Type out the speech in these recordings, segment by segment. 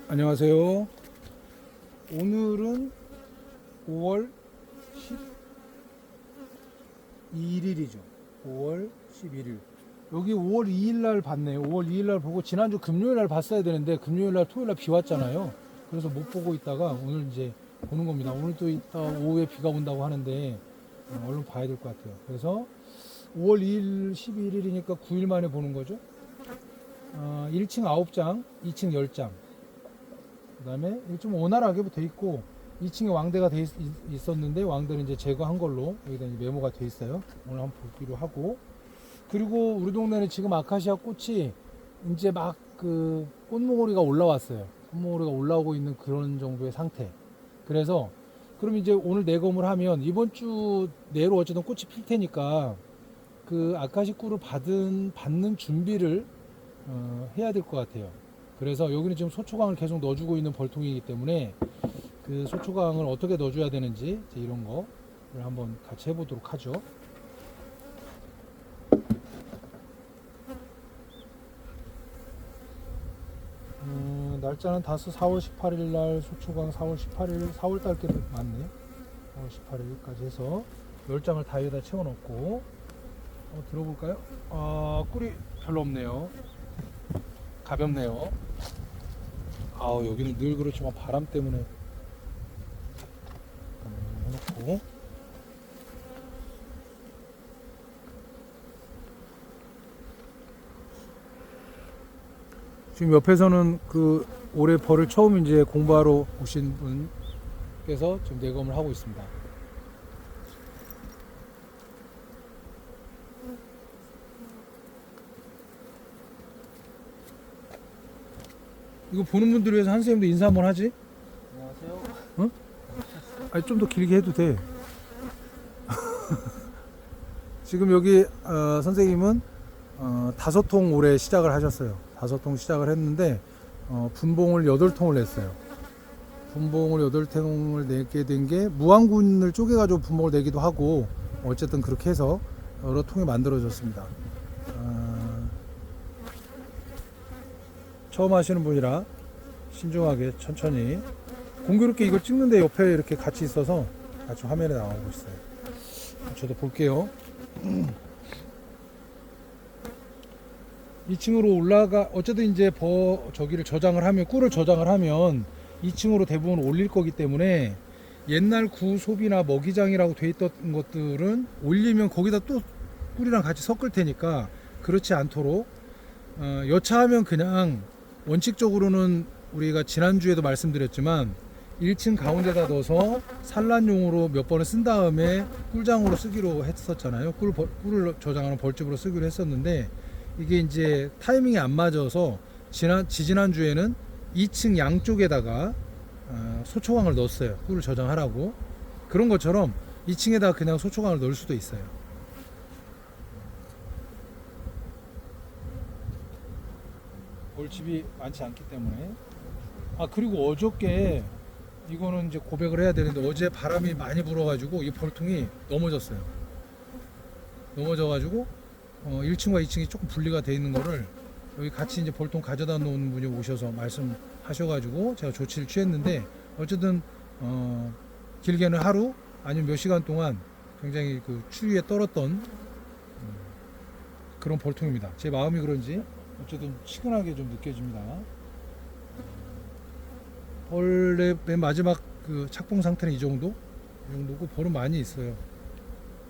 안녕하세요. 오늘은 5월 11일이죠. 5월 11일. 여기 5월 2일 날 봤네요. 5월 2일 날 보고 지난주 금요일 날 봤어야 되는데 금요일 날 토요일 날 비 왔잖아요. 그래서 못 보고 있다가 오늘 이제 보는 겁니다. 오늘 또 이따 오후에 비가 온다고 하는데 얼른 봐야 될 것 같아요. 그래서 5월 2일 11일이니까 9일 만에 보는 거죠. 1층 9장, 2층 10장. 그 다음에 좀 원활하게 돼 있고 2층에 왕대가 있었는데 왕대는 이제 제거한 걸로 여기다 이제 메모가 돼 있어요. 오늘 한번 보기로 하고, 그리고 우리 동네는 지금 아카시아 꽃이 이제 막 그 꽃모리가 올라왔어요. 꽃모리가 올라오고 있는 그런 정도의 상태. 그래서 그럼 이제 오늘 내검을 하면 이번 주 내로 어쨌든 꽃이 필 테니까 그 아카시 꿀을 받는 준비를 해야 될 것 같아요. 그래서 여기는 지금 소초광을 계속 넣어주고 있는 벌통이기 때문에 그 소초광을 어떻게 넣어줘야 되는지 이런 거를 한번 같이 해보도록 하죠. 날짜는 다스 4월 18일 날 소초광 4월 18일 4월 달께 맞네. 4월 18일까지 해서 10장을 다 여기다 채워놓고 한번 들어볼까요? 꿀이 별로 없네요. 가볍네요. 여기는 늘 그렇지만 바람 때문에 해놓고, 지금 옆에서는 그 올해 벌을 처음 이제 공부하러 오신 분께서 지금 내검을 하고 있습니다. 이거 보는 분들을 위해서 한 선생님도 인사 한번 하지? 안녕하세요. 응? 아니 좀 더 길게 해도 돼. 지금 여기 선생님은 5통 올해 시작을 하셨어요. 5통 시작을 했는데 분봉을 8통을 냈어요. 분봉을 8통을 내게 된 게 무안군을 쪼개가지고 분봉을 내기도 하고 어쨌든 그렇게 해서 여러 통이 만들어졌습니다. 처음 하시는 분이라 신중하게 천천히 공교롭게 이걸 찍는데 옆에 이렇게 같이 있어서 같이 화면에 나오고 있어요. 저도 볼게요. 2층으로 올라가 어쨌든 이제 저기를 저장을 하면 꿀을 저장을 하면 2층으로 대부분 올릴 거기 때문에 옛날 구소비나 먹이장이라고 돼 있던 것들은 올리면 거기다 또 꿀이랑 같이 섞을 테니까 그렇지 않도록 여차하면 그냥 원칙적으로는 우리가 지난주에도 말씀드렸지만 1층 가운데다 넣어서 산란용으로 몇 번을 쓴 다음에 꿀장으로 쓰기로 했었잖아요. 꿀을 저장하는 벌집으로 쓰기로 했었는데 이게 이제 타이밍이 안 맞아서 지난주에는 2층 양쪽에다가 소초광을 넣었어요. 꿀을 저장하라고. 그런 것처럼 2층에다가 그냥 소초광을 넣을 수도 있어요. 벌집이 많지 않기 때문에. 그리고 어저께 이거는 이제 고백을 해야 되는데 어제 바람이 많이 불어가지고 이 벌통이 넘어졌어요. 넘어져가지고 1층과 2층이 조금 분리가 돼 있는 거를 여기 같이 이제 벌통 가져다 놓은 분이 오셔서 말씀하셔가지고 제가 조치를 취했는데 어쨌든 길게는 하루 아니면 몇 시간 동안 굉장히 그 추위에 떨었던 그런 벌통입니다. 제 마음이 그런지 어쨌든 시원하게 좀 느껴집니다. 벌의 맨 마지막 그 착봉 상태는 이 정도고 벌은 많이 있어요.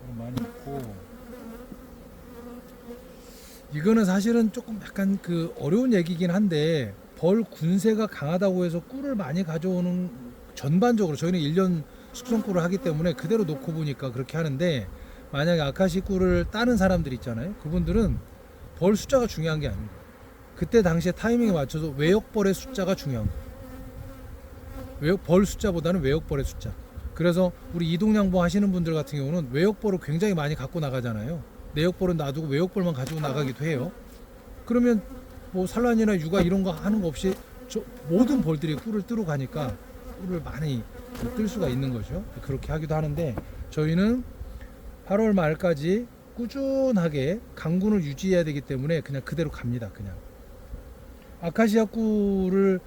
벌은 많이 있고, 이거는 사실은 조금 약간 그 어려운 얘기긴 한데 벌 군세가 강하다고 해서 꿀을 많이 가져오는, 전반적으로 저희는 1년 숙성 꿀을 하기 때문에 그대로 놓고 보니까 그렇게 하는데, 만약에 아카시 꿀을 따는 사람들 있잖아요. 그분들은 벌 숫자가 중요한 게 아닙니다. 그때 당시에 타이밍에 맞춰서 외역벌의 숫자가 중요한 거예요. 벌 숫자보다는 외역벌의 숫자. 그래서 우리 이동양보 하시는 분들 같은 경우는 외역벌을 굉장히 많이 갖고 나가잖아요. 내역벌은 놔두고 외역벌만 가지고 나가기도 해요. 그러면 뭐 산란이나 육아 이런 거 하는 거 없이 모든 벌들이 꿀을 뜨러 가니까 꿀을 많이 뜰 수가 있는 거죠. 그렇게 하기도 하는데 저희는 8월 말까지 꾸준하게 강군을 유지해야 되기 때문에 그냥 그대로 갑니다. 그냥 아카시아 꿀을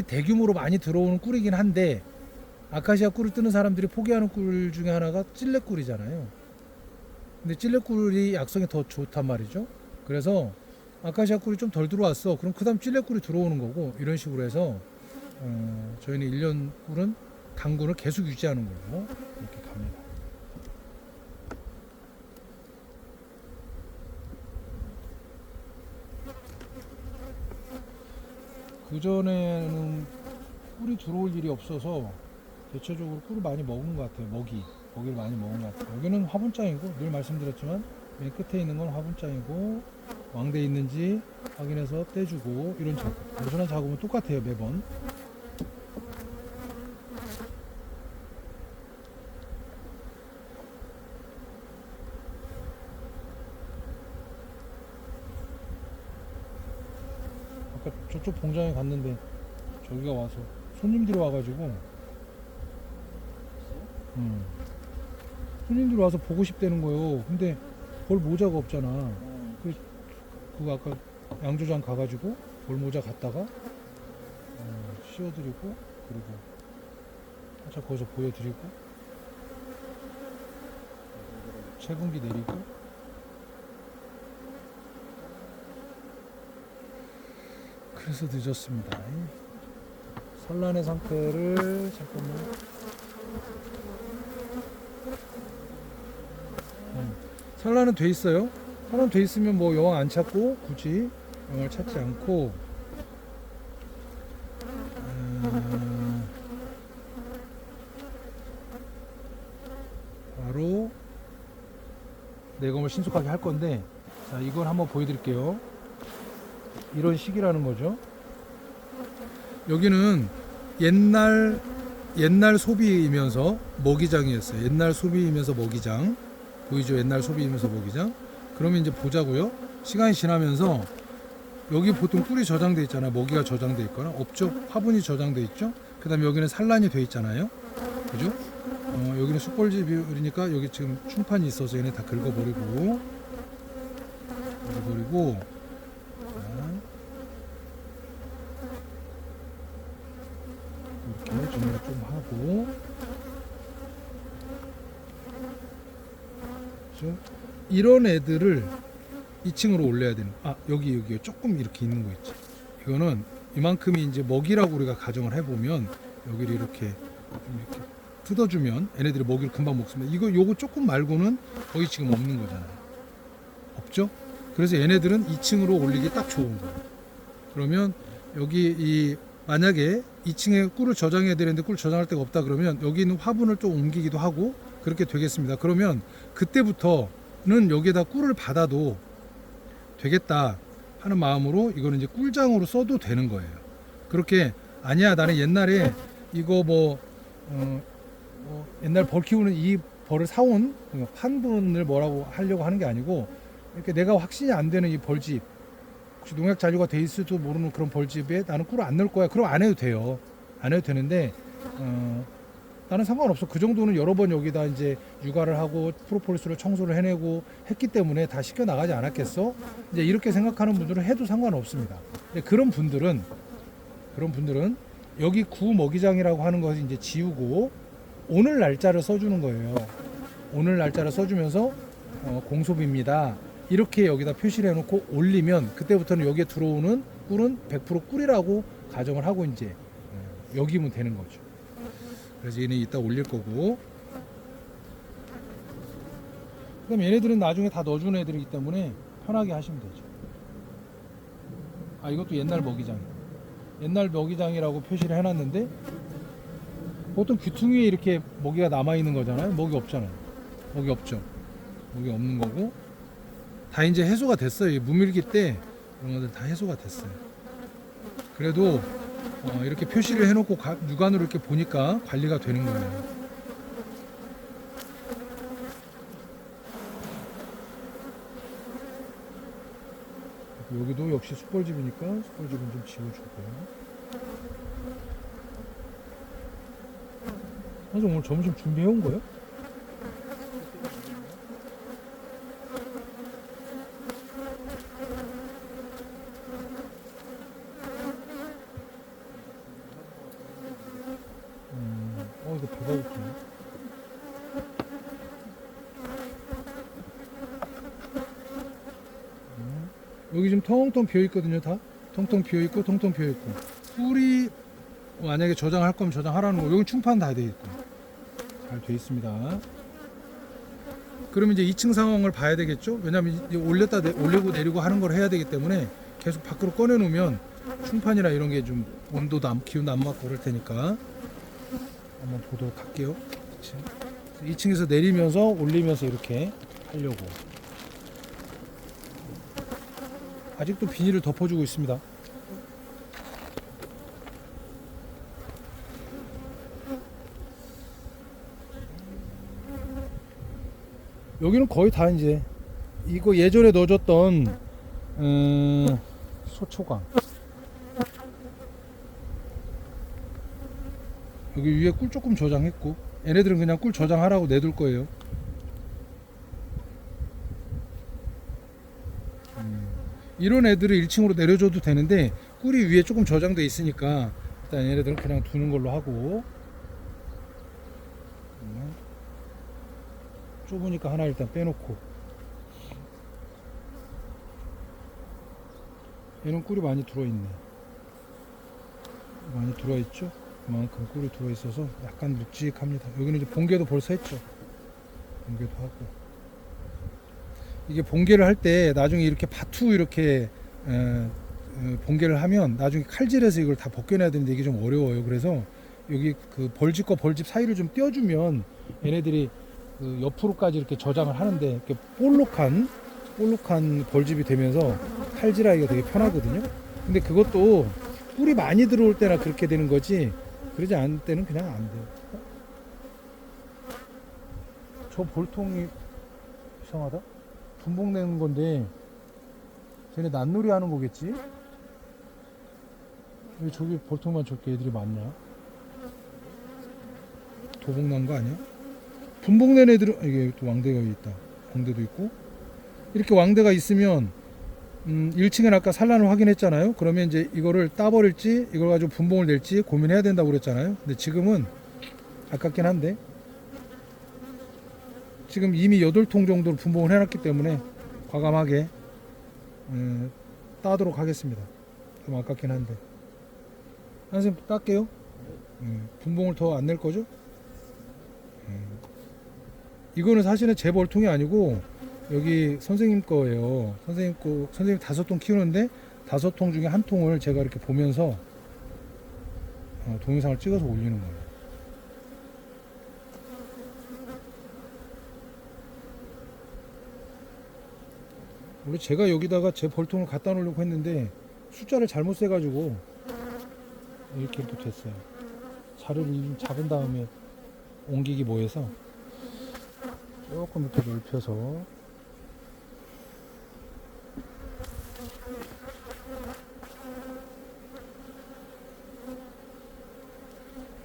대규모로 많이 들어오는 꿀이긴 한데 아카시아 꿀을 뜨는 사람들이 포기하는 꿀 중에 하나가 찔레꿀이잖아요. 근데 찔레꿀이 약성이 더 좋단 말이죠. 그래서 아카시아 꿀이 좀 덜 들어왔어. 그럼 그 다음 찔레꿀이 들어오는 거고 이런 식으로 해서 저희는 1년 꿀은 당군을 계속 유지하는 걸로 이렇게 갑니다. 그전에는 꿀이 들어올 일이 없어서 대체적으로 꿀을 많이 먹은 것 같아요. 먹이를 많이 먹은 것 같아요. 여기는 화분장이고 늘 말씀드렸지만 맨 끝에 있는 건 화분장이고 왕대 있는지 확인해서 떼주고 이런 작업. 단순한 작업은 똑같아요 매번. 아까 저쪽 봉장에 갔는데 저기가 와서 손님들이 와가지고 손님들이 와서 보고 싶다는 거예요. 근데 벌 모자가 없잖아. 그거 아까 양조장 가가지고 벌 모자 갖다가 씌워드리고 그리고 살짝 거기서 보여드리고 채분기 내리고 그래서 늦었습니다. 산란의 상태를 잠깐만. 산란은 돼 있어요. 산란 돼 있으면 뭐 여왕 안 찾고 굳이 여왕을 찾지 않고 바로 내검을 신속하게 할 건데, 자 이건 한번 보여드릴게요. 이런 식이라는 거죠. 여기는 옛날 소비이면서 먹이장이었어요. 옛날 소비이면서 먹이장 보이죠? 옛날 소비이면서 먹이장. 그러면 이제 보자고요. 시간이 지나면서 여기 보통 꿀이 저장돼 있잖아요. 먹이가 저장돼 있거나 없죠. 화분이 저장돼 있죠. 그 다음에 여기는 산란이 돼 있잖아요. 그죠? 여기는 숯벌집이니까 여기 지금 충판이 있어서 얘네 다 긁어버리고 이렇게 정리를 좀 하고, 그렇죠? 이런 애들을 2층으로 올려야 되는. 여기 조금 이렇게 있는 거 있죠. 이거는 이만큼이 이제 먹이라고 우리가 가정을 해보면 여기를 이렇게 뜯어주면 얘네들이 먹이를 금방 먹습니다. 요거 조금 말고는 거의 지금 없는 거잖아요. 없죠? 그래서 얘네들은 2층으로 올리기 딱 좋은 거예요. 그러면 여기 만약에 2층에 꿀을 저장해야 되는데 꿀 저장할 데가 없다 그러면 여기 있는 화분을 좀 옮기기도 하고 그렇게 되겠습니다. 그러면 그때부터는 여기에다 꿀을 받아도 되겠다 하는 마음으로 이거는 이제 꿀장으로 써도 되는 거예요. 그렇게 아니야 나는 옛날에 이거 옛날 벌 키우는 이 벌을 사온 판분을 뭐라고 하려고 하는 게 아니고, 이렇게 내가 확신이 안 되는 이 벌집, 혹시 농약 잔류가 돼 있을지도 모르는 그런 벌집에 나는 꿀을 안 넣을 거야. 그럼 안 해도 돼요. 안 해도 되는데 나는 상관없어. 그 정도는 여러 번 여기다 이제 육아를 하고 프로폴리스를 청소를 해내고 했기 때문에 다 씻겨 나가지 않았겠어? 이제 이렇게 생각하는 분들은 해도 상관없습니다. 근데 그런 분들은 여기 구 먹이장이라고 하는 것을 이제 지우고 오늘 날짜를 써주는 거예요. 오늘 날짜를 써주면서 공소비입니다. 이렇게 여기다 표시를 해놓고 올리면 그때부터는 여기에 들어오는 꿀은 100% 꿀이라고 가정을 하고 이제 여기면 되는 거죠. 그래서 얘는 이따 올릴 거고, 그럼 얘네들은 나중에 다 넣어주는 애들이기 때문에 편하게 하시면 되죠. 이것도 옛날 먹이장이에요. 옛날 먹이장이라고 표시를 해놨는데 보통 귀퉁이에 이렇게 먹이가 남아있는 거잖아요. 먹이 없잖아요. 먹이 없죠. 먹이 없는 거고 다 이제 해소가 됐어요. 무밀기 때 이런 것들 다 해소가 됐어요. 그래도 이렇게 표시를 해놓고 육안으로 이렇게 보니까 관리가 되는 거예요. 여기도 역시 숯벌집이니까 숯벌집은 좀 지워주고. 선생님 오늘 점심 준비해 온 거예요? 닫아볼게요. 여기 지금 텅텅 비어 있거든요. 다 텅텅 비어 있고 텅텅 비어 있고 꿀이 만약에 저장할 거면 저장하라는 거. 여기 충판 다 돼 있고 잘 돼 있습니다. 그러면 이제 2층 상황을 봐야 되겠죠. 왜냐면 이제 올리고 내리고 하는 걸 해야 되기 때문에 계속 밖으로 꺼내 놓으면 충판이나 이런 게 좀 온도도 기운도 안 맞고 그럴 테니까 한번 보도록 할게요. 2층에서 내리면서 올리면서 이렇게 하려고. 아직도 비닐을 덮어주고 있습니다. 여기는 거의 다 이제 이거 예전에 넣어줬던 소초광. 여기 위에 꿀 조금 저장했고 얘네들은 그냥 꿀 저장하라고 내둘 거예요. 이런 애들을 1층으로 내려줘도 되는데 꿀이 위에 조금 저장돼 있으니까 일단 얘네들은 그냥 두는 걸로 하고, 좁으니까 하나 일단 빼놓고. 얘는 꿀이 많이 들어있네. 많이 들어있죠? 그만큼 꿀이 들어있어서 약간 묵직합니다. 여기는 이제 봉개도 벌써 했죠. 봉개도 하고. 이게 봉개를 할 때 나중에 이렇게 바투 이렇게 봉개를 하면 나중에 칼질해서 이걸 다 벗겨내야 되는데 이게 좀 어려워요. 그래서 여기 그 벌집과 벌집 사이를 좀 떼어주면 얘네들이 그 옆으로까지 이렇게 저장을 하는데 이렇게 볼록한 벌집이 되면서 칼질하기가 되게 편하거든요. 근데 그것도 꿀이 많이 들어올 때나 그렇게 되는 거지, 그러지 않을 때는 그냥 안 돼요. 저 볼통이 이상하다. 분봉내는 건데 쟤네 낫놀이 하는 거겠지? 왜 저기 볼통만 저렇게 애들이 많냐? 도봉난 거 아니야? 분봉낸 애들은 이게 또 왕대가 있다. 왕대도 있고. 이렇게 왕대가 있으면 1층에 아까 산란을 확인했잖아요. 그러면 이제 이거를 따버릴지 이걸 가지고 분봉을 낼지 고민해야 된다고 그랬잖아요. 근데 지금은 아깝긴 한데 지금 이미 8통 정도로 분봉을 해놨기 때문에 과감하게 따도록 하겠습니다. 좀 아깝긴 한데 선생님 딸게요. 분봉을 더 안 낼 거죠? 이거는 사실은 제 벌통이 아니고 여기 선생님 거예요. 선생님 5통 키우는데 5통 중에 한 통을 제가 이렇게 보면서 동영상을 찍어서 올리는 거예요. 원래 제가 여기다가 제 벌통을 갖다 놓으려고 했는데 숫자를 잘못 세가지고 이렇게 또 됐어요. 자료를 좀 잡은 다음에 옮기기 뭐해서 조금 이렇게 넓혀서.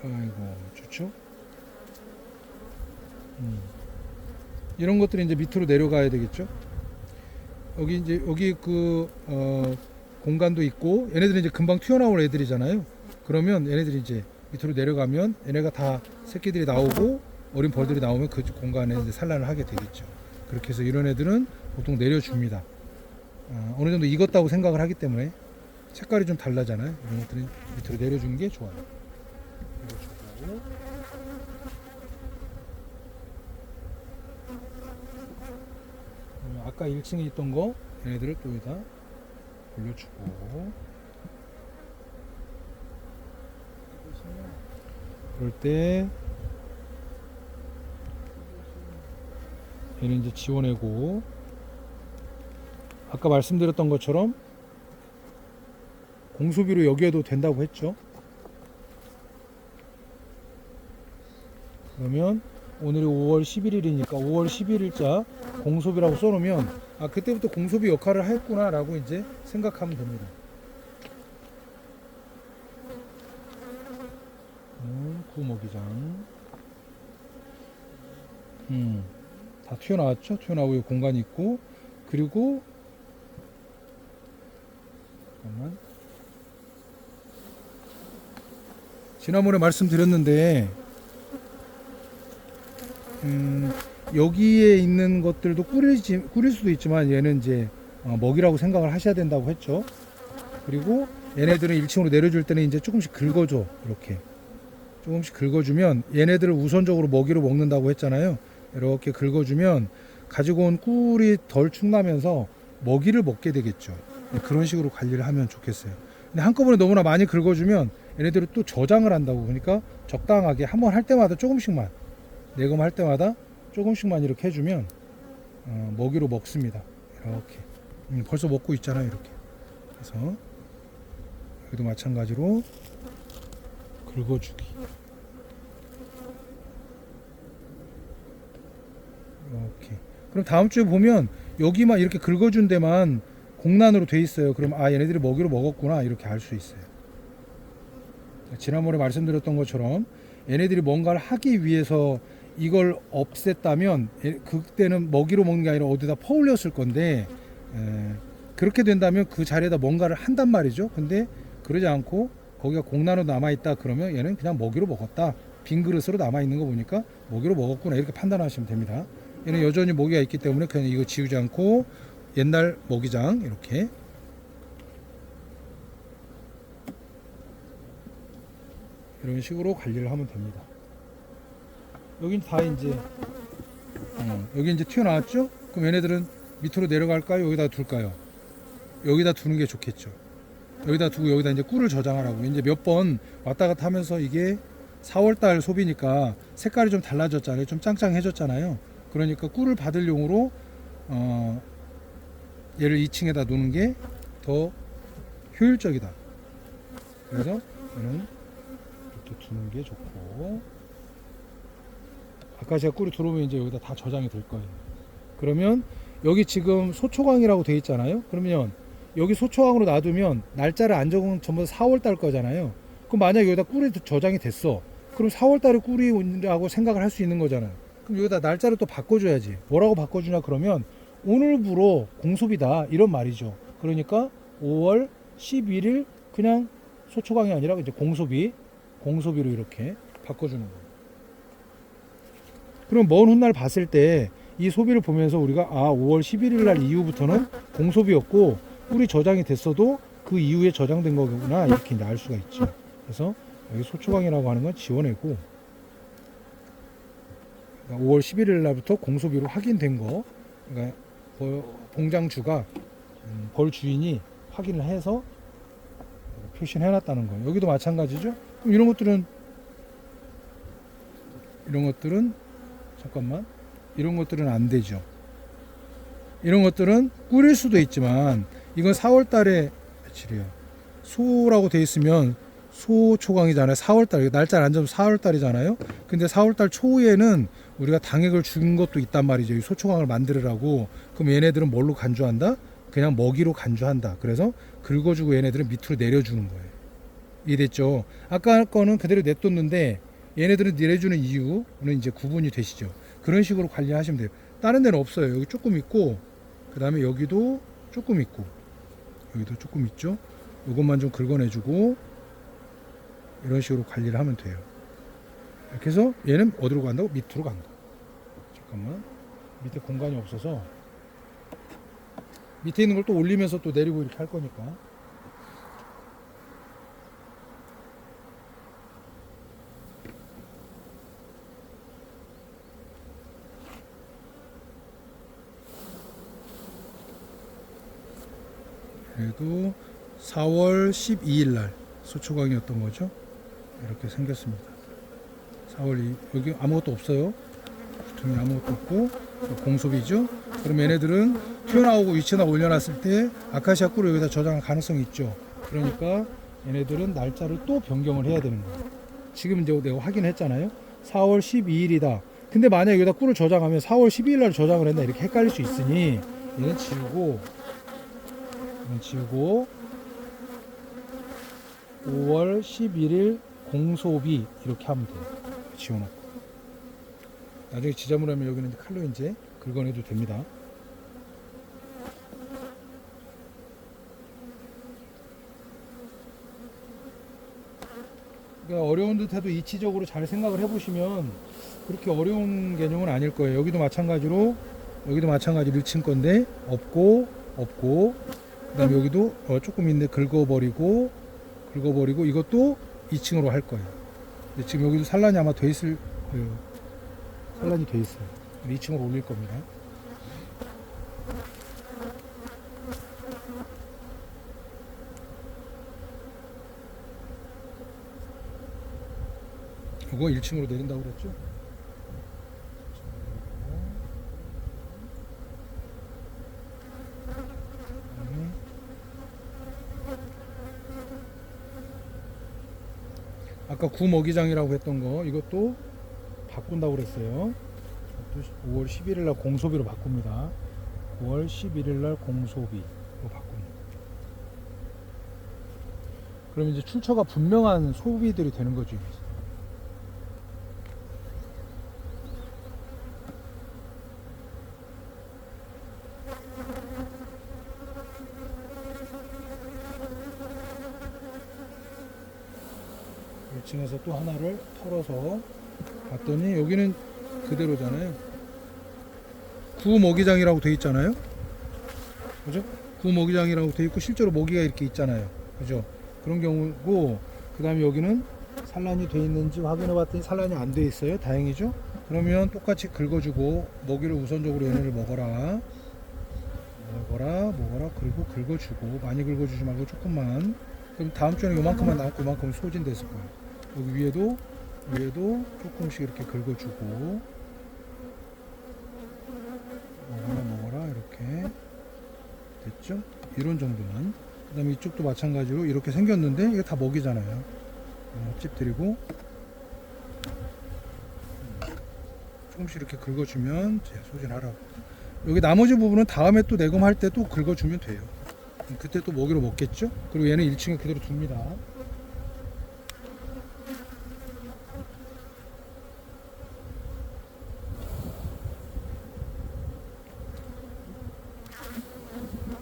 아이고 좋죠. 이런 것들이 이제 밑으로 내려가야 되겠죠. 여기 공간도 있고 얘네들이 이제 금방 튀어나올 애들이잖아요. 그러면 얘네들이 이제 밑으로 내려가면 얘네가 다 새끼들이 나오고 어린 벌들이 나오면 그 공간에 이제 산란을 하게 되겠죠. 그렇게 해서 이런 애들은 보통 내려줍니다. 어느 정도 익었다고 생각을 하기 때문에 색깔이 좀 달라잖아요. 이런 것들은 밑으로 내려주는 게 좋아요. 내려주고. 아까 1층에 있던 거 얘네들을 또 여기다 올려주고. 그럴 때 얘는 이제 지워내고, 아까 말씀드렸던 것처럼 공소비로 여기에도 된다고 했죠. 그러면 오늘이 5월 11일이니까 5월 11일자 공소비라고 써놓으면 그때부터 공소비 역할을 했구나 라고 이제 생각하면 됩니다. 구먹이장 다 튀어나왔죠. 튀어나오고 공간이 있고, 그리고 잠깐만, 지난번에 말씀드렸는데 여기에 있는 것들도 꾸릴 수도 있지만 얘는 이제 먹이라고 생각을 하셔야 된다고 했죠. 그리고 얘네들은 1층으로 내려줄 때는 이제 조금씩 긁어줘. 이렇게 조금씩 긁어주면 얘네들을 우선적으로 먹이로 먹는다고 했잖아요. 이렇게 긁어주면 가지고 온 꿀이 덜 축나면서 먹이를 먹게 되겠죠. 그런 식으로 관리를 하면 좋겠어요. 근데 한꺼번에 너무나 많이 긁어주면 얘네들은 또 저장을 한다고. 그러니까 적당하게 한번 할 때마다 조금씩만, 내검할 때마다 조금씩만 이렇게 해주면 먹이로 먹습니다. 이렇게 벌써 먹고 있잖아요. 이렇게. 그래서 여기도 마찬가지로 긁어주기. 이렇게. 그럼 다음 주에 보면 여기만 이렇게 긁어준 데만 공란으로 돼 있어요. 그럼 얘네들이 먹이로 먹었구나 이렇게 알 수 있어요. 지난번에 말씀드렸던 것처럼 얘네들이 뭔가를 하기 위해서 이걸 없앴다면 그때는 먹이로 먹는 게 아니라 어디다 퍼올렸을 건데 그렇게 된다면 그 자리에다 뭔가를 한단 말이죠. 근데 그러지 않고 거기가 공란으로 남아있다 그러면 얘는 그냥 먹이로 먹었다. 빈 그릇으로 남아있는 거 보니까 먹이로 먹었구나 이렇게 판단하시면 됩니다. 얘는 여전히 먹이가 있기 때문에 그냥 이거 지우지 않고 옛날 먹이장 이렇게 이런 식으로 관리를 하면 됩니다. 여긴 다 이제 여기 이제 튀어나왔죠? 그럼 얘네들은 밑으로 내려갈까요? 여기다 둘까요? 여기다 두는 게 좋겠죠. 여기다 두고 여기다 이제 꿀을 저장하라고. 이제 몇 번 왔다 갔다 하면서 이게 4월달 소비니까 색깔이 좀 달라졌잖아요. 좀 짱짱해졌잖아요. 그러니까 꿀을 받을 용으로 얘를 2층에다 놓는 게 더 효율적이다. 그래서 얘는 이렇게 두는 게 좋고, 아카시아 꿀이 들어오면 이제 여기다 다 저장이 될 거예요. 그러면 여기 지금 소초광이라고 돼 있잖아요. 그러면 여기 소초광으로 놔두면 날짜를 안 적으면 전부 다 4월달 거잖아요. 그럼 만약 여기다 꿀이 저장이 됐어. 그럼 4월달에 꿀이 온다고 생각을 할 수 있는 거잖아요. 그럼 여기다 날짜를 또 바꿔줘야지. 뭐라고 바꿔주냐 그러면 오늘부로 공소비다 이런 말이죠. 그러니까 5월 11일 그냥 소초광이 아니라 이제 공소비로 이렇게 바꿔주는 거예요. 그럼 먼 훗날 봤을 때 이 소비를 보면서 우리가 5월 11일 날 이후부터는 공소비였고 꿀이 저장이 됐어도 그 이후에 저장된 거구나 이렇게 이제 알 수가 있죠. 그래서 여기 소초광이라고 하는 건 지워내고, 그러니까 5월 11일 날부터 공소비로 확인된 거, 그러니까 공장주가 벌 주인이 확인을 해서 표시를 해놨다는 거예요. 여기도 마찬가지죠. 그럼 이런 것들은 잠깐만, 이런 것들은 안 되죠. 이런 것들은 꿀일 수도 있지만 이건 4월 달에 며칠이야. 소라고 돼 있으면 소 초광이잖아요. 4월 달 날짜를 안 잡으면 4월 달이잖아요. 근데 4월 달 초에는 우리가 당액을 준 것도 있단 말이죠. 이 소초광을 만들으라고. 그럼 얘네들은 뭘로 간주한다? 그냥 먹이로 간주한다. 그래서 긁어주고 얘네들은 밑으로 내려주는 거예요. 이해됐죠? 아까 거는 그대로 냈뒀는데 얘네들은 내려주는 이유는 이제 구분이 되시죠. 그런 식으로 관리하시면 돼요. 다른 데는 없어요. 여기 조금 있고, 그 다음에 여기도 조금 있고, 여기도 조금 있죠. 이것만 좀 긁어내주고 이런 식으로 관리를 하면 돼요. 이렇게 해서 얘는 어디로 간다고? 밑으로 간다. 잠깐만, 밑에 공간이 없어서 밑에 있는 걸 또 올리면서 또 내리고 이렇게 할 거니까. 그래도 4월 12일 날 소초광이었던 거죠. 이렇게 생겼습니다. 4월 2일 여기 아무것도 없어요. 구통이 아무것도 없고 공소비죠. 그럼 얘네들은 튀어나오고 위치에다 올려놨을 때 아카시아 꿀을 여기다 저장할 가능성이 있죠. 그러니까 얘네들은 날짜를 또 변경을 해야 되는 거예요. 지금 이제 내가 확인했잖아요. 4월 12일이다. 근데 만약 여기다 꿀을 저장하면 4월 12일 날 저장을 했나 이렇게 헷갈릴 수 있으니 얘는 지우고 5월 11일 공소비 이렇게 하면 돼요. 지워놓고 나중에 지저분하면 여기는 이제 칼로 이제 긁어내도 됩니다. 그러니까 어려운 듯해도 이치적으로 잘 생각을 해보시면 그렇게 어려운 개념은 아닐 거예요. 여기도 마찬가지로 1층 건데 없고 그다음에 여기도 조금 있는데 긁어버리고 이것도 2층으로 할 거예요. 근데 지금 여기도 산란이 아마 돼 있을 거예요. 산란이 돼 있어요. 2층으로 올릴 겁니다. 이거 1층으로 내린다고 그랬죠? 아까 구먹이장이라고 했던 거 이것도 바꾼다고 그랬어요. 5월 11일 날 공소비로 바꿉니다. 9월 11일 날 공소비로 바꿉니다. 그럼 이제 출처가 분명한 소비들이 되는 거죠. 1층에서 또 하나를 털어서 봤더니 여기는 그대로잖아요. 구먹이장이라고 돼 있잖아요. 그죠? 구먹이장이라고 돼 있고 실제로 먹이가 이렇게 있잖아요. 그죠? 그런 경우고, 그 다음에 여기는 산란이 돼 있는지 확인해 봤더니 산란이 안 돼 있어요. 다행이죠? 그러면 똑같이 긁어주고 먹이를 우선적으로 얘네를 먹어라 그리고 긁어주고, 많이 긁어주지 말고 조금만. 그럼 다음 주에는 요만큼만 나왔고 요만큼 소진됐을 거예요. 여기 위에도 조금씩 이렇게 긁어주고 먹어라 이렇게 됐죠? 이런 정도만. 그 다음에 이쪽도 마찬가지로 이렇게 생겼는데 이게 다 먹이잖아요. 찝들이고 조금씩 이렇게 긁어주면 소진하라고. 여기 나머지 부분은 다음에 또 내검할 때 또 긁어주면 돼요. 그때 또 먹이로 먹겠죠? 그리고 얘는 1층에 그대로 둡니다.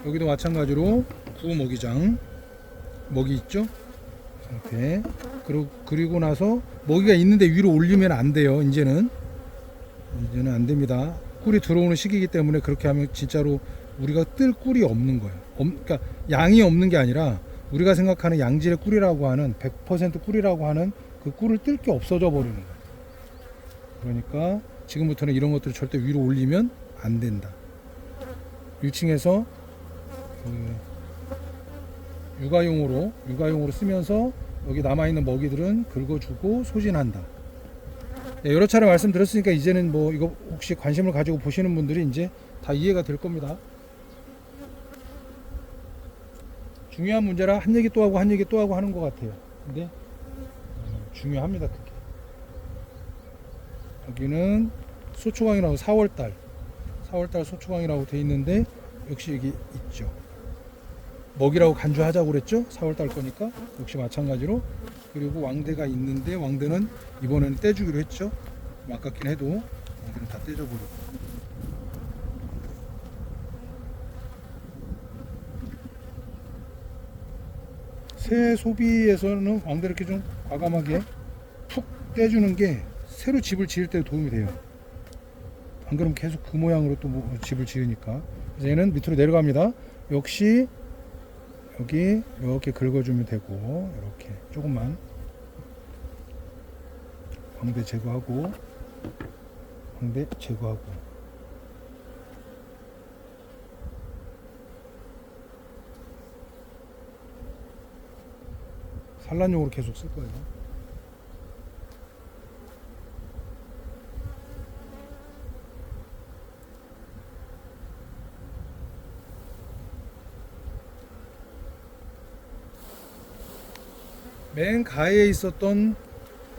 여기도 마찬가지로 구먹이장 먹이 있죠? 상태. 그리고 나서 먹이가 있는데 위로 올리면 안 돼요. 이제는 안 됩니다. 꿀이 들어오는 시기이기 때문에 그렇게 하면 진짜로 우리가 뜰 꿀이 없는 거예요. 그러니까 양이 없는 게 아니라 우리가 생각하는 양질의 꿀이라고 하는 100% 꿀이라고 하는 그 꿀을 뜰 게 없어져 버리는 거예요. 그러니까 지금부터는 이런 것들을 절대 위로 올리면 안 된다. 1층에서 육아용으로 쓰면서 여기 남아있는 먹이들은 긁어주고 소진한다. 네, 여러 차례 말씀드렸으니까 이제는 뭐 이거 혹시 관심을 가지고 보시는 분들이 이제 다 이해가 될 겁니다. 중요한 문제라 한 얘기 또 하고 한 얘기 또 하고 하는 것 같아요. 근데 중요합니다. 그게. 여기는 소초광이라고 4월달 소초광이라고 돼 있는데 역시 여기 있죠. 먹이라고 간주하자고 그랬죠. 4월달 거니까 역시 마찬가지로. 그리고 왕대가 있는데 왕대는 이번에는 떼주기로 했죠. 아깝긴 해도 왕대는 다 떼져버리고. 새 소비에서는 왕대 이렇게 좀 과감하게 푹 떼주는 게 새로 집을 지을 때 도움이 돼요. 안 그러면 계속 그 모양으로 또 집을 지으니까. 그래서 얘는 밑으로 내려갑니다. 역시 여기 이렇게 긁어주면 되고, 이렇게 조금만 광대 제거하고 산란용으로 계속 쓸 거예요. 맨 가에 있었던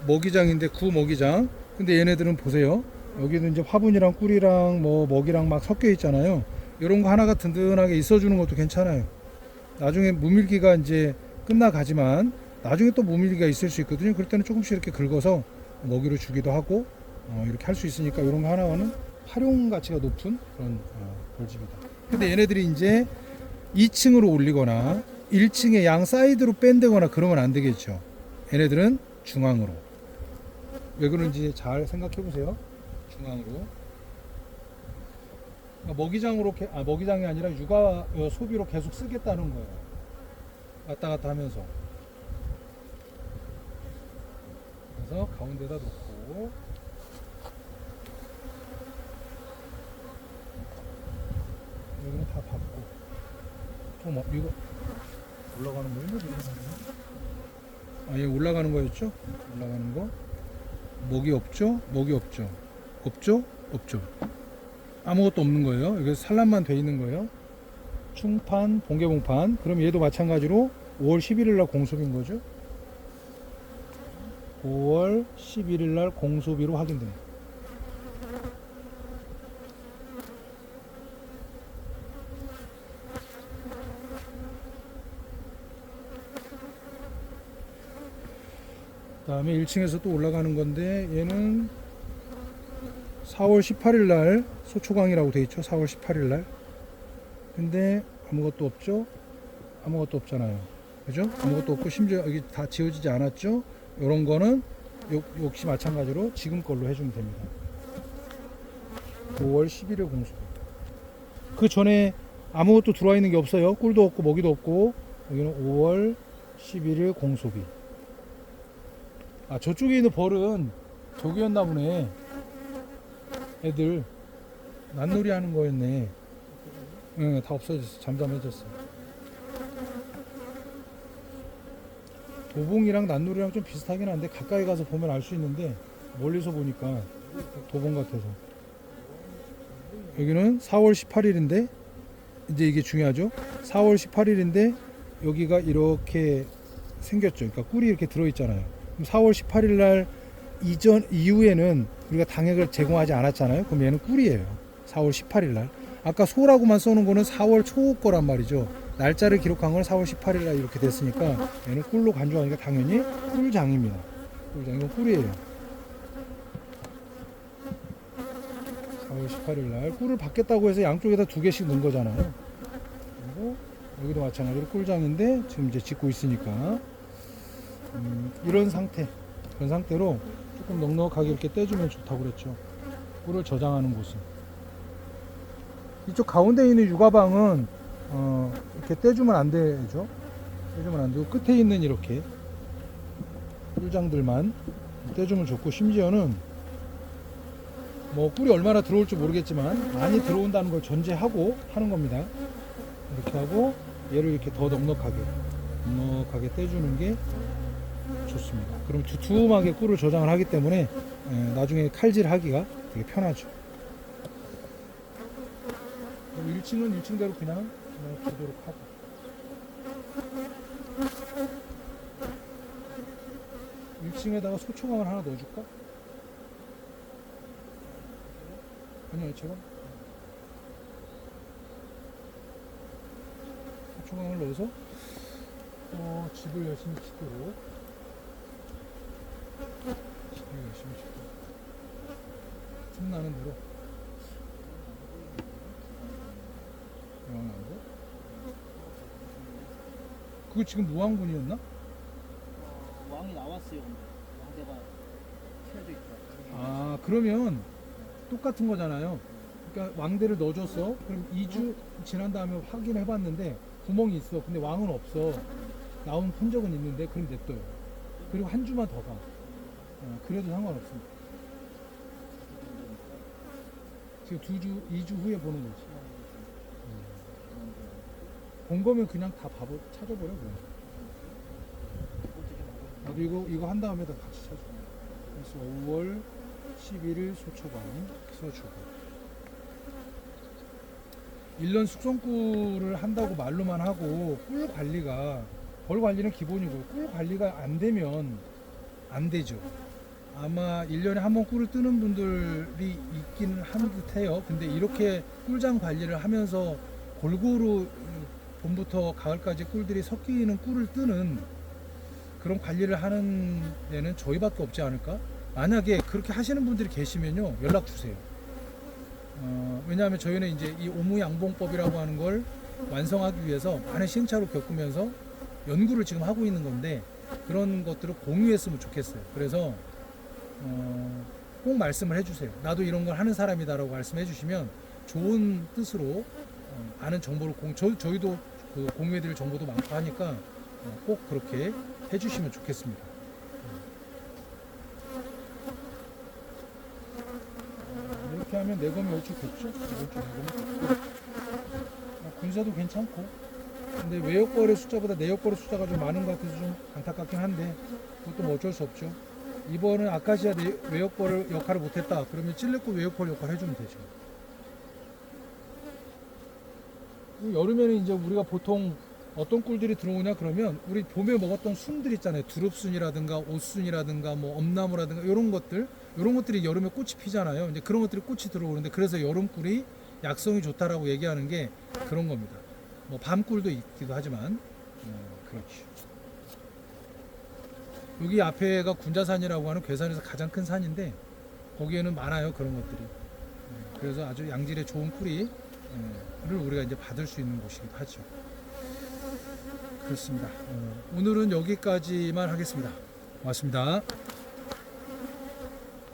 먹이장인데 구먹이장. 근데 얘네들은 보세요. 여기는 이제 화분이랑 꿀이랑 뭐 먹이랑 막 섞여 있잖아요. 이런 거 하나가 든든하게 있어주는 것도 괜찮아요. 나중에 무밀기가 이제 끝나가지만 나중에 또 무밀기가 있을 수 있거든요. 그럴 때는 조금씩 이렇게 긁어서 먹이로 주기도 하고 이렇게 할 수 있으니까 이런 거 하나는 활용 가치가 높은 그런 벌집이다. 근데 얘네들이 이제 2층으로 올리거나 1층에 양 사이드로 뺀다거나 그러면 안 되겠죠. 얘네들은 중앙으로 왜 그런지 잘 생각해 보세요. 중앙으로. 그러니까 먹이장이 아니라 육아 소비로 계속 쓰겠다는 거예요. 왔다 갔다 하면서. 그래서 가운데다 놓고 여기는 다 밟고 좀 이거 올라가는 거예요? 아, 얘 올라가는 거였죠? 올라가는 거 먹이 없죠? 먹이 없죠? 없죠? 없죠? 아무것도 없는 거예요. 여기 산란만 돼 있는 거예요. 충판, 봉개봉판. 그럼 얘도 마찬가지로 5월 11일 날 공수비인 거죠. 5월 11일 날 공수비로 확인됩니다. 그 다음에 1층에서 또 올라가는 건데 얘는 4월 18일 날 소초광이라고 돼 있죠. 4월 18일 날. 근데 아무것도 없죠. 아무것도 없잖아요. 그죠? 아무것도 없고 심지어 여기 다 지워지지 않았죠. 요런 거는 역시 마찬가지로 지금 걸로 해주면 됩니다. 5월 11일 공수. 그 전에 아무것도 들어와 있는 게 없어요. 꿀도 없고 먹이도 없고. 여기는 5월 11일 공소비. 아, 저쪽에 있는 벌은 저기였나 보네. 애들 낫놀이 하는 거였네. 응, 다 없어졌어. 잠잠해졌어. 도봉이랑 낫놀이랑 좀 비슷하긴 한데 가까이 가서 보면 알 수 있는데 멀리서 보니까 도봉 같아서. 여기는 4월 18일인데 이제 이게 중요하죠. 4월 18일인데 여기가 이렇게 생겼죠. 그러니까 꿀이 이렇게 들어있잖아요. 그럼 4월 18일 날 이후에는 우리가 당액을 제공하지 않았잖아요. 그럼 얘는 꿀이에요. 4월 18일 날. 아까 소라고만 써놓은 거는 4월 초 거란 말이죠. 날짜를 기록한 건 4월 18일 날 이렇게 됐으니까 얘는 꿀로 간주하니까 당연히 꿀장입니다. 꿀장, 이건 꿀이에요. 4월 18일 날 꿀을 받겠다고 해서 양쪽에다 2개씩 넣은 거잖아요. 그리고 여기도 마찬가지로 꿀장인데 지금 이제 짓고 있으니까 이런 상태로 조금 넉넉하게 이렇게 떼주면 좋다고 그랬죠. 꿀을 저장하는 곳은. 이쪽 가운데 있는 육아방은 이렇게 떼주면 안 되죠. 떼주면 안 되고 끝에 있는 이렇게 꿀장들만 떼주면 좋고, 심지어는 뭐 꿀이 얼마나 들어올지 모르겠지만 많이 들어온다는 걸 전제하고 하는 겁니다. 이렇게 하고 얘를 이렇게 더 넉넉하게 떼주는 게 좋습니다. 그럼 두툼하게 꿀을 저장을 하기 때문에 나중에 칼질하기가 되게 편하죠. 1층은 1층대로 그냥 두도록 하고, (1층에다가) 소초광을 하나 넣어줄까? 아니요, 제가 소초광을 넣어서 집을 열심히 짓도록 틈나는 대로. 그거 지금 무왕군이었나? 왕이 나왔어요. 근데 왕대가 켜져 있다. 아, 그러면 똑같은 거잖아요. 그러니까 왕대를 넣어줬어. 그럼 2주 지난 다음에 확인해 봤는데 구멍이 있어. 근데 왕은 없어. 나온 흔적은 있는데 그럼 냅둬요. 그리고 한 주만 더 가. 그래도 상관없습니다. 지금 2주 후에 보는 거지. 본 거면 그냥 다 찾아버려 그냥. 나도 이거 한 다음에 다 같이 찾아. 그래서 5월 11일 소초광 써주고, 1년 숙성꿀을 한다고 말로만 하고 꿀 관리가, 벌 관리는 기본이고 꿀 관리가 안 되면 안 되죠. 아마 1년에 한 번 꿀을 뜨는 분들이 있기는 한 듯해요. 근데 이렇게 꿀장 관리를 하면서 골고루 봄부터 가을까지 꿀들이 섞이는 꿀을 뜨는 그런 관리를 하는 데는 저희밖에 없지 않을까? 만약에 그렇게 하시는 분들이 계시면요, 연락 주세요. 왜냐하면 저희는 이제 이 오무양봉법이라고 하는 걸 완성하기 위해서 많은 시행착오를 겪으면서 연구를 지금 하고 있는 건데, 그런 것들을 공유했으면 좋겠어요. 그래서 꼭 말씀을 해주세요. 나도 이런 걸 하는 사람이다라고 말씀해 주시면 좋은 뜻으로 아는 정보를 저희도 그 공유해드릴 정보도 많고 하니까 꼭 그렇게 해주시면 좋겠습니다. 이렇게 하면 내검이 얼추 됐죠? 얼추 내검이 됐고 군사도 괜찮고 근데 외역거래 숫자보다 내역거래 숫자가 좀 많은 것 같아서 좀 안타깝긴 한데 그것도 뭐 어쩔 수 없죠. 이번은 아카시아 외역거래 역할을 못했다 그러면 찔레꽃 외역거래 역할을 해주면 되죠. 여름에는 이제 우리가 보통 어떤 꿀들이 들어오냐 그러면 우리 봄에 먹었던 순들 있잖아요. 두릅순이라든가 옷순이라든가 뭐 엄나무라든가 이런 것들이 여름에 꽃이 피잖아요. 이제 그런 것들이 꽃이 들어오는데 그래서 여름꿀이 약성이 좋다라고 얘기하는 게 그런 겁니다. 뭐 밤꿀도 있기도 하지만 그렇죠. 여기 앞에가 군자산이라고 하는 괴산에서 가장 큰 산인데 거기에는 많아요 그런 것들이. 그래서 아주 양질의 좋은 꿀이 를 우리가 이제 받을 수 있는 곳이기도 하죠. 그렇습니다. 오늘은 여기까지만 하겠습니다. 고맙습니다.